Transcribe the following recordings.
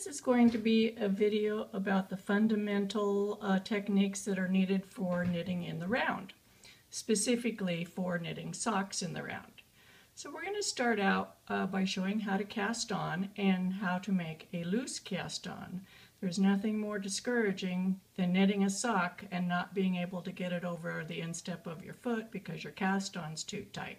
This is going to be a video about the fundamental techniques that are needed for knitting in the round, specifically for knitting socks in the round. So we're going to start out by showing how to cast on and how to make a loose cast on. There's nothing more discouraging than knitting a sock and not being able to get it over the instep of your foot because your cast on's too tight.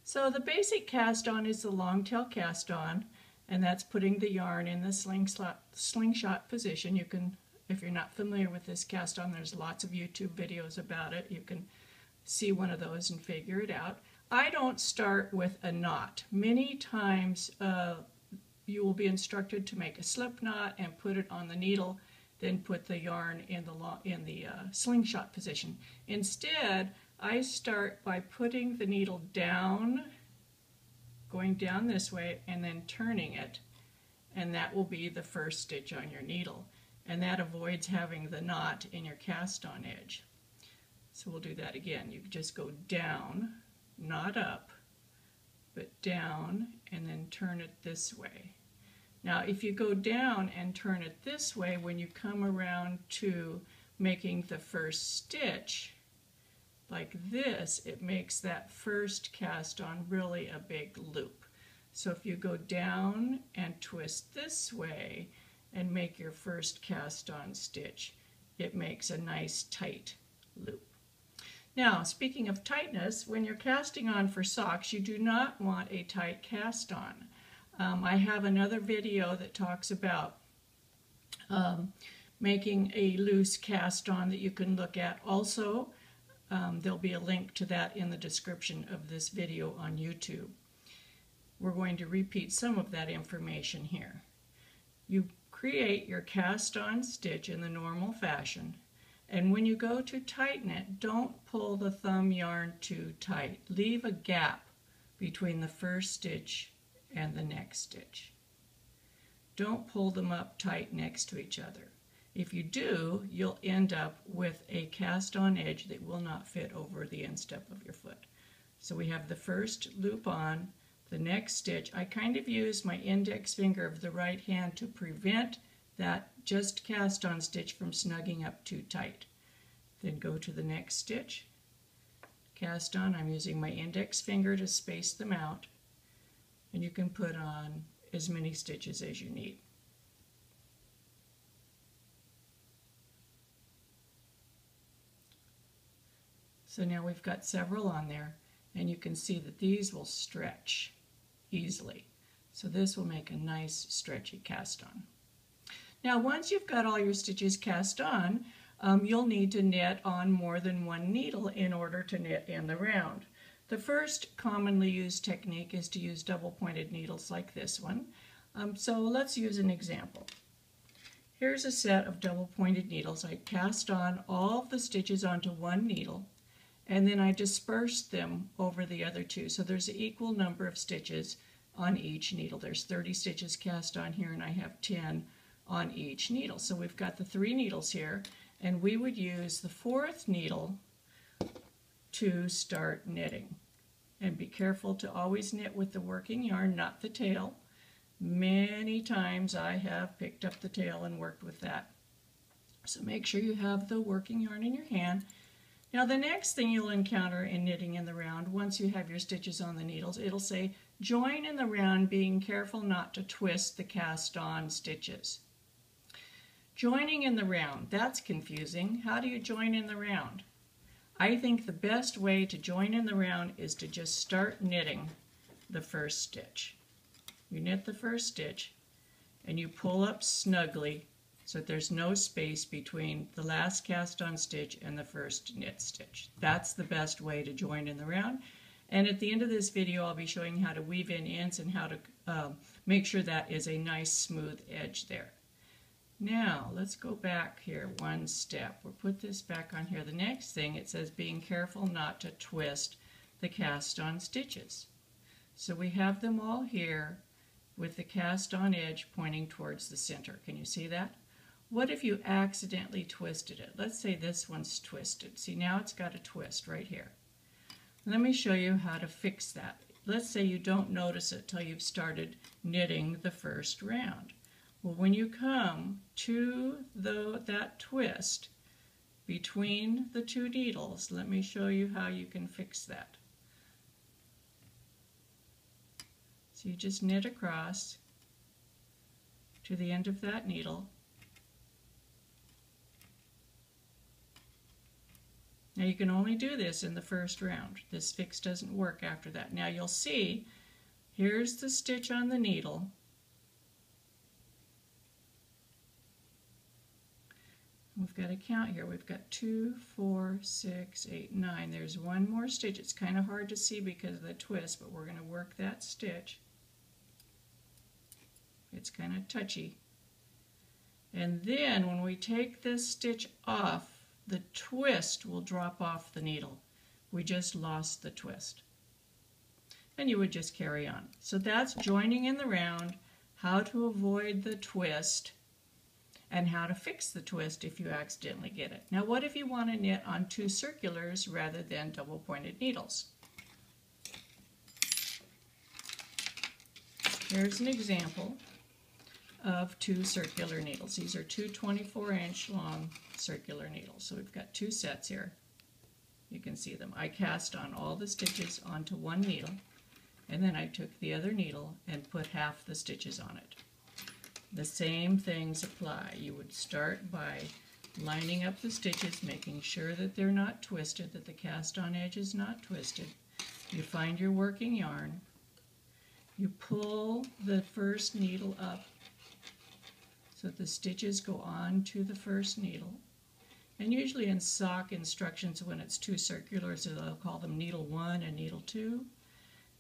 So the basic cast on is the long tail cast on, and that's putting the yarn in the slingshot position. You can, if you're not familiar with this cast on, there's lots of YouTube videos about it. You can see one of those and figure it out. I don't start with a knot. Many times you will be instructed to make a slip knot and put it on the needle, then put the yarn in the slingshot position. Instead, I start by putting the needle down, going down this way, and then turning it, and that will be the first stitch on your needle, and that avoids having the knot in your cast on edge. So we'll do that again. You just go down, not up, but down, and then turn it this way. Now if you go down and turn it this way, when you come around to making the first stitch like this, it makes that first cast on really a big loop. So if you go down and twist this way and make your first cast on stitch, it makes a nice tight loop. Now, speaking of tightness, when you're casting on for socks, you do not want a tight cast on. I have another video that talks about making a loose cast on that you can look at. Also, there'll be a link to that in the description of this video on YouTube. We're going to repeat some of that information here. You create your cast on stitch in the normal fashion, and when you go to tighten it, don't pull the thumb yarn too tight. Leave a gap between the first stitch and the next stitch. Don't pull them up tight next to each other. If you do, you'll end up with a cast on edge that will not fit over the instep of your foot. So we have the first loop on, the next stitch. I kind of use my index finger of the right hand to prevent that just cast on stitch from snugging up too tight. Then go to the next stitch, cast on. I'm using my index finger to space them out, and you can put on as many stitches as you need. So now we've got several on there, and you can see that these will stretch easily. So this will make a nice stretchy cast on. Now once you've got all your stitches cast on, you'll need to knit on more than one needle in order to knit in the round. The first commonly used technique is to use double-pointed needles like this one. So let's use an example. Here's a set of double-pointed needles. I cast on all of the stitches onto one needle, and then I dispersed them over the other two. So there's an equal number of stitches on each needle. There's 30 stitches cast on here, and I have 10 on each needle. So we've got the 3 needles here, and we would use the 4th needle to start knitting. And be careful to always knit with the working yarn, not the tail. Many times I have picked up the tail and worked with that. So make sure you have the working yarn in your hand. Now the next thing you'll encounter in knitting in the round, once you have your stitches on the needles, it'll say join in the round, being careful not to twist the cast on stitches. Joining in the round, that's confusing. How do you join in the round? I think the best way to join in the round is to just start knitting the first stitch. You knit the first stitch and you pull up snugly so that there's no space between the last cast on stitch and the first knit stitch. That's the best way to join in the round. And at the end of this video, I'll be showing how to weave in ends and how to make sure that is a nice smooth edge there. Now let's go back here one step. We'll put this back on here. The next thing, it says being careful not to twist the cast on stitches. So we have them all here with the cast on edge pointing towards the center. Can you see that? What if you accidentally twisted it? Let's say this one's twisted. See, now it's got a twist right here. Let me show you how to fix that. Let's say you don't notice it till you've started knitting the first round. Well, when you come to that twist between the two needles, let me show you how you can fix that. So you just knit across to the end of that needle. Now you can only do this in the first round. This fix doesn't work after that. Now you'll see, here's the stitch on the needle. We've got to count here. We've got 2, 4, 6, 8, 9. There's one more stitch. It's kind of hard to see because of the twist, but we're going to work that stitch. It's kind of touchy. And then when we take this stitch off, the twist will drop off the needle. We just lost the twist. And you would just carry on. So that's joining in the round, how to avoid the twist, and how to fix the twist if you accidentally get it. Now what if you want to knit on 2 circulars rather than double-pointed needles? Here's an example of 2 circular needles. These are 2 24-inch long circular needles. So we've got 2 sets here. You can see them. I cast on all the stitches onto one needle, and then I took the other needle and put half the stitches on it. The same things apply. You would start by lining up the stitches, making sure that they're not twisted, that the cast on edge is not twisted. You find your working yarn. You pull the first needle up so that the stitches go on to the first needle. And usually in sock instructions, when it's 2 circulars, they'll call them needle 1 and needle 2.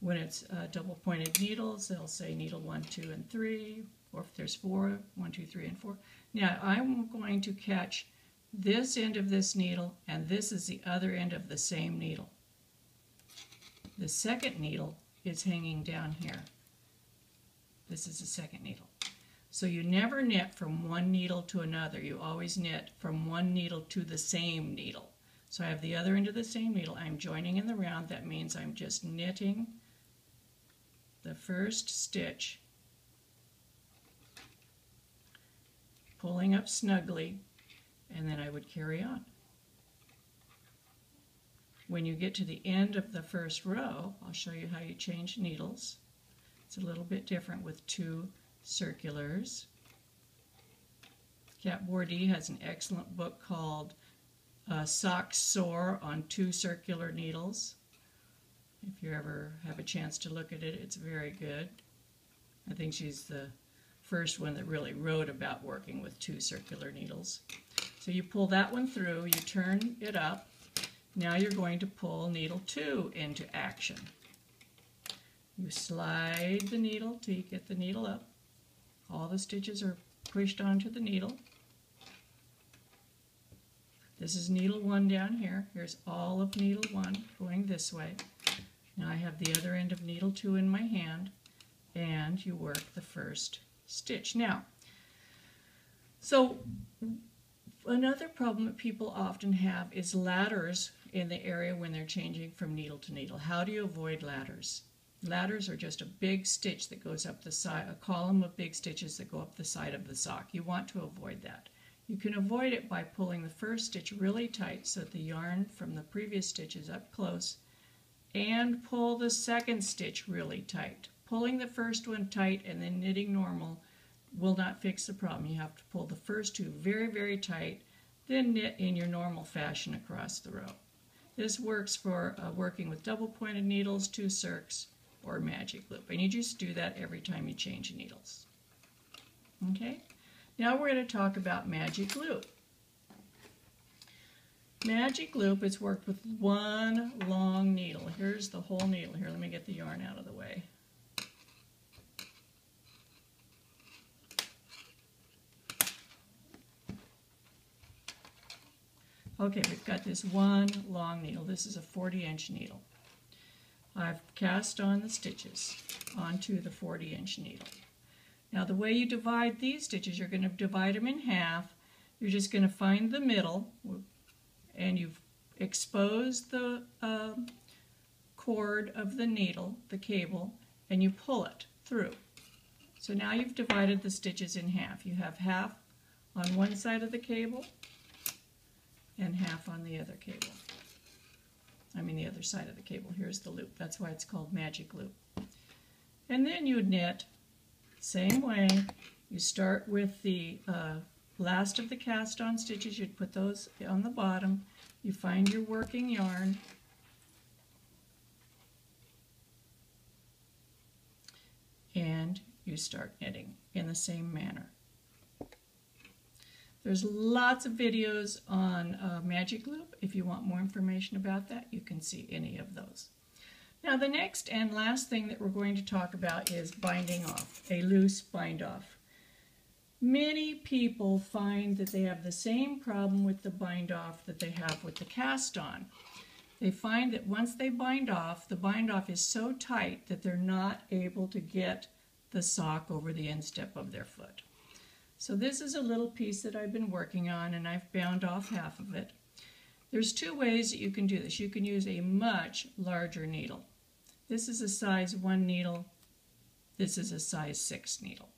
When it's double-pointed needles, they'll say needle 1, 2, and 3. Or if there's 4, 1, 2, 3, and 4. Now I'm going to catch this end of this needle, and this is the other end of the same needle. The second needle is hanging down here. This is the second needle. So you never knit from one needle to another. You always knit from one needle to the same needle. So I have the other end of the same needle. I'm joining in the round. That means I'm just knitting the first stitch, pulling up snugly, and then I would carry on. When you get to the end of the first row, I'll show you how you change needles. It's a little bit different with 2 circulars. Kat Bourdie has an excellent book called Socks Soar on 2 circular needles. If you ever have a chance to look at it, it's very good. I think she's the first one that really wrote about working with 2 circular needles. So you pull that one through, you turn it up. Now you're going to pull needle 2 into action. You slide the needle till you get the needle up. All the stitches are pushed onto the needle. This is needle 1 down here. Here's all of needle 1 going this way. Now I have the other end of needle 2 in my hand, and you work the first stitch. Now, so another problem that people often have is ladders in the area when they're changing from needle to needle. How do you avoid ladders? Ladders are just a big stitch that goes up the side, a column of big stitches that go up the side of the sock. You want to avoid that. You can avoid it by pulling the first stitch really tight so that the yarn from the previous stitch is up close, and pull the second stitch really tight. Pulling the first one tight and then knitting normal will not fix the problem. You have to pull the first 2 very, very tight, then knit in your normal fashion across the row. This works for working with double-pointed needles, 2 circs, or magic loop. And you just do that every time you change needles. Okay? Now we're going to talk about magic loop. Magic loop is worked with 1 long needle. Here's the whole needle. Here, let me get the yarn out of the way. Okay, we've got this 1 long needle. This is a 40-inch needle. I've cast on the stitches onto the 40-inch needle. Now the way you divide these stitches, you're going to divide them in half. You're just going to find the middle, and you've exposed the cord of the needle, the cable, and you pull it through. So now you've divided the stitches in half. You have half on one side of the cable and half on the other cable. The other side of the cable. Here's the loop. That's why it's called magic loop. And then you knit same way. You start with the last of the cast on stitches. You'd put those on the bottom. You find your working yarn. And you start knitting in the same manner. There's lots of videos on Magic Loop. If you want more information about that, you can see any of those. Now the next and last thing that we're going to talk about is binding off, a loose bind off. Many people find that they have the same problem with the bind off that they have with the cast on. They find that once they bind off, the bind off is so tight that they're not able to get the sock over the instep of their foot. So this is a little piece that I've been working on, and I've bound off half of it. There's two ways that you can do this. You can use a much larger needle. This is a size 1 needle. This is a size 6 needle.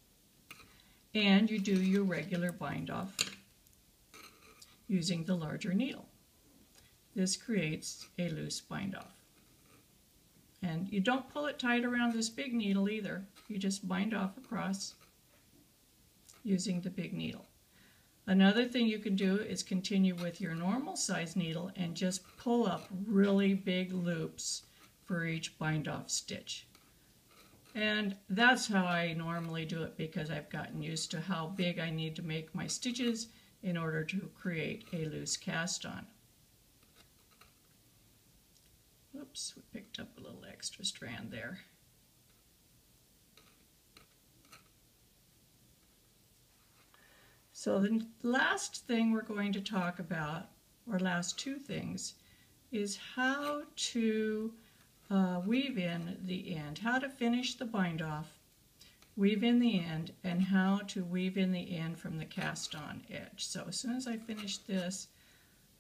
And you do your regular bind off using the larger needle. This creates a loose bind off. And you don't pull it tight around this big needle either. You just bind off across using the big needle. Another thing you can do is continue with your normal size needle and just pull up really big loops for each bind off stitch. And that's how I normally do it because I've gotten used to how big I need to make my stitches in order to create a loose cast on. Whoops, we picked up a little extra strand there. So the last thing we're going to talk about, or last two things, is how to weave in the end, how to finish the bind off, weave in the end, and how to weave in the end from the cast on edge. So as soon as I finish this,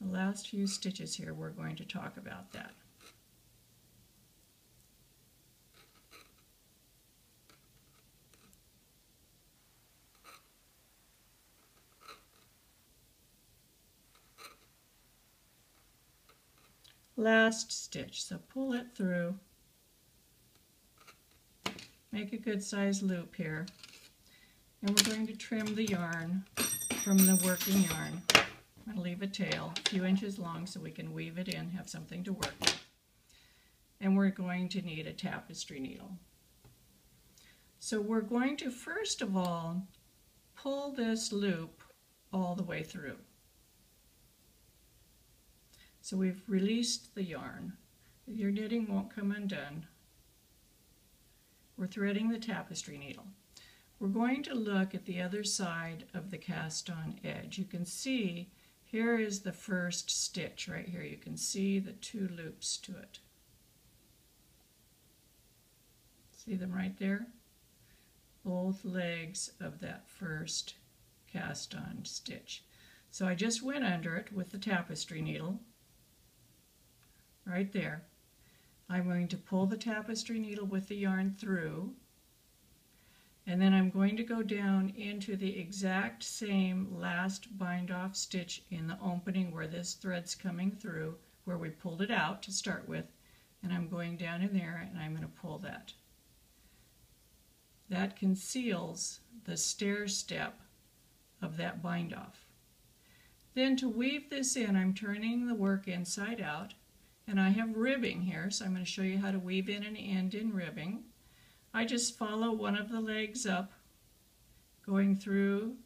the last few stitches here, we're going to talk about that. Last stitch, so pull it through, make a good sized loop here, and we're going to trim the yarn from the working yarn. I'm going to leave a tail a few inches long so we can weave it in, have something to work with. And we're going to need a tapestry needle. So we're going to first of all pull this loop all the way through. So we've released the yarn. Your knitting won't come undone. We're threading the tapestry needle. We're going to look at the other side of the cast on edge. You can see here is the first stitch right here. You can see the two loops to it. See them right there? Both legs of that first cast on stitch. So I just went under it with the tapestry needle. Right there. I'm going to pull the tapestry needle with the yarn through, and then I'm going to go down into the exact same last bind off stitch in the opening where this thread's coming through, where we pulled it out to start with, and I'm going down in there and I'm going to pull that. That conceals the stair step of that bind off. Then to weave this in, I'm turning the work inside out. And I have ribbing here, so I'm going to show you how to weave in and end in ribbing. I just follow one of the legs up, going through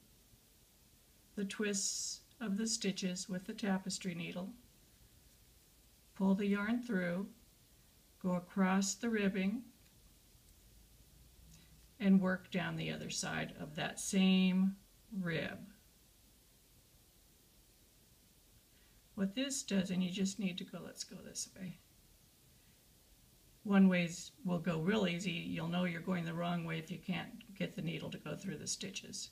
the twists of the stitches with the tapestry needle, pull the yarn through, go across the ribbing, and work down the other side of that same rib. What this does, and you just need to go, let's go this way. One way will go real easy. You'll know you're going the wrong way if you can't get the needle to go through the stitches.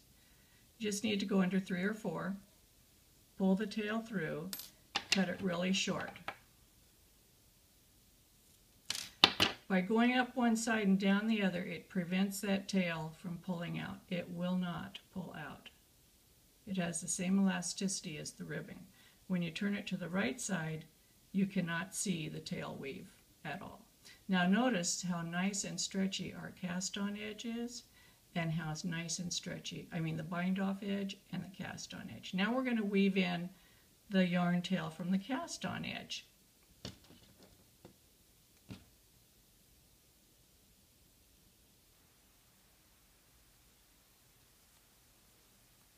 You just need to go under 3 or 4, pull the tail through, cut it really short. By going up one side and down the other, it prevents that tail from pulling out. It will not pull out. It has the same elasticity as the ribbing. When you turn it to the right side, you cannot see the tail weave at all. Now notice how nice and stretchy our cast-on edge is, and how it's nice and stretchy, the bind-off edge and the cast-on edge. Now we're going to weave in the yarn tail from the cast-on edge.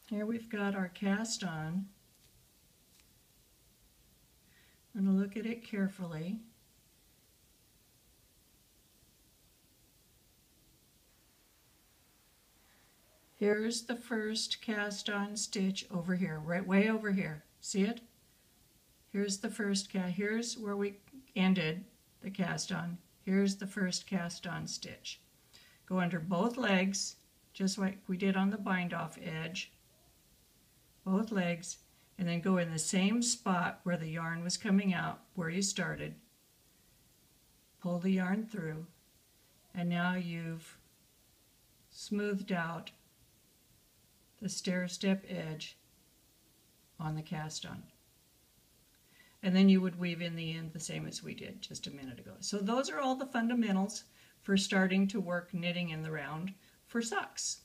Here we've got our cast on. I'm going to look at it carefully. Here's the first cast on stitch over here, right way over here. See it? Here's the first here's where we ended the cast on. Here's the first cast on stitch. Go under both legs, just like we did on the bind off edge. Both legs, and then go in the same spot where the yarn was coming out, where you started. Pull the yarn through, and now you've smoothed out the stair-step edge on the cast on. And then you would weave in the end the same as we did just a minute ago. So those are all the fundamentals for starting to work knitting in the round for socks.